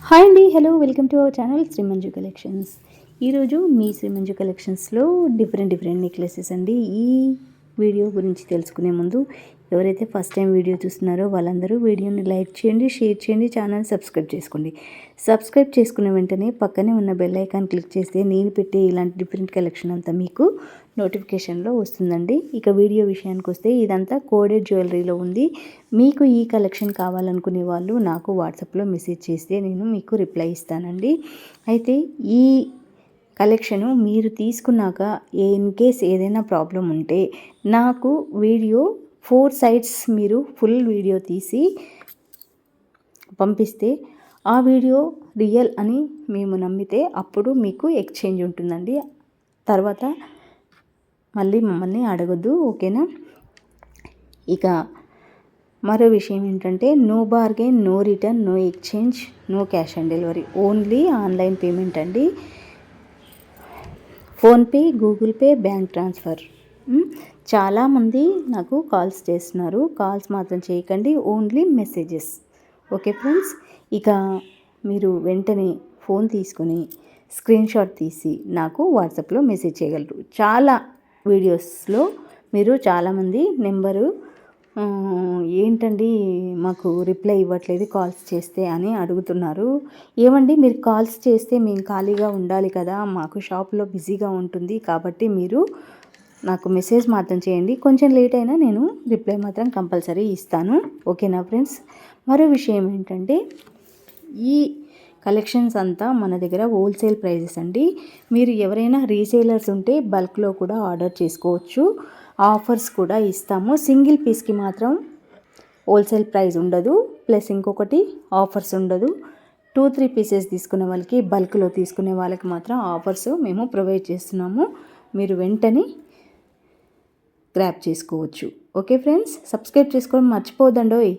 Hi అండి, hello, welcome to our channel Shri Manju collections. ఈరోజు మీ శ్రీ మంజు కలెక్షన్స్లో డిఫరెంట్ నెక్లెసెస్ అండి. ఈ వీడియో గురించి తెలుసుకునే ముందు ఎవరైతే ఫస్ట్ టైం వీడియో చూస్తున్నారో వాళ్ళందరూ వీడియోని లైక్ చేయండి, షేర్ చేయండి, ఛానల్ సబ్స్క్రైబ్ చేసుకోండి. సబ్స్క్రైబ్ చేసుకున్న వెంటనే పక్కనే ఉన్న బెల్ ఐకాన్ క్లిక్ చేస్తే నేను పెట్టే ఇలాంటి డిఫరెంట్ కలెక్షన్ అంతా మీకు నోటిఫికేషన్లో వస్తుందండి. ఇక వీడియో విషయానికి వస్తే ఇదంతా కోడెడ్ జ్యువెలరీలో ఉంది. మీకు ఈ కలెక్షన్ కావాలనుకునే వాళ్ళు నాకు వాట్సాప్లో మెసేజ్ చేస్తే నేను మీకు రిప్లై ఇస్తానండి. అయితే ఈ కలెక్షను మీరు తీసుకున్నాక ఇన్ కేస్ ఏదైనా ప్రాబ్లం ఉంటే నాకు వీడియో 4 సైడ్స్ మీరు ఫుల్ వీడియో తీసి పంపిస్తే ఆ వీడియో రియల్ అని మేము నమ్మితే అప్పుడు మీకు ఎక్స్చేంజ్ ఉంటుందండి. తర్వాత మళ్ళీ మమ్మల్ని అడగొద్దు, ఓకేనా? ఇక మరో విషయం ఏంటంటే no bargain, no return, no exchange, no cash on delivery, only online payment అండి. PhonePe, Google Pay, bank transfer. చాలామంది నాకు కాల్స్ చేస్తున్నారు. కాల్స్ మాత్రం చేయకండి, ఓన్లీ మెసేజెస్. ఓకే ఫ్రెండ్స్, ఇక మీరు వెంటనే ఫోన్ తీసుకొని స్క్రీన్ షాట్ తీసి నాకు వాట్సాప్లో మెసేజ్ చేయగలరు. చాలా వీడియోస్లో మీరు చాలామంది నెంబరు ఏంటండి మాకు రిప్లై ఇవ్వట్లేదు కాల్స్ చేస్తే అని అడుగుతున్నారు. ఏమండి, మీరు కాల్స్ చేస్తే మేము ఖాళీగా ఉండాలి కదా, మాకు షాప్లో బిజీగా ఉంటుంది, కాబట్టి మీరు నాకు మెసేజ్ మాత్రం చేయండి. కొంచెం లేట్ అయినా నేను రిప్లై మాత్రం కంపల్సరీ ఇస్తాను, ఓకేనా ఫ్రెండ్స్? మరో విషయం ఏంటంటే ఈ కలెక్షన్స్ అంతా మన దగ్గర హోల్సేల్ ప్రైజెస్ అండి. మీరు ఎవరైనా రీసేలర్స్ ఉంటే బల్క్లో కూడా ఆర్డర్ చేసుకోవచ్చు. ఆఫర్స్ కూడా ఇస్తాము. సింగిల్ పీస్కి మాత్రం హోల్సేల్ ప్రైస్ ఉండదు, ప్లస్ ఇంకొకటి ఆఫర్స్ ఉండదు. 2-3 పీసెస్ తీసుకునే వాళ్ళకి, బల్క్లో తీసుకునే వాళ్ళకి మాత్రం ఆఫర్స్ మేము ప్రొవైడ్ చేస్తున్నాము. మీరు వెంటనే గ్రాప్ చేసుకోవచ్చు. ఓకే ఫ్రెండ్స్, సబ్స్క్రైబ్ చేసుకోవడం మర్చిపోదండోయ్.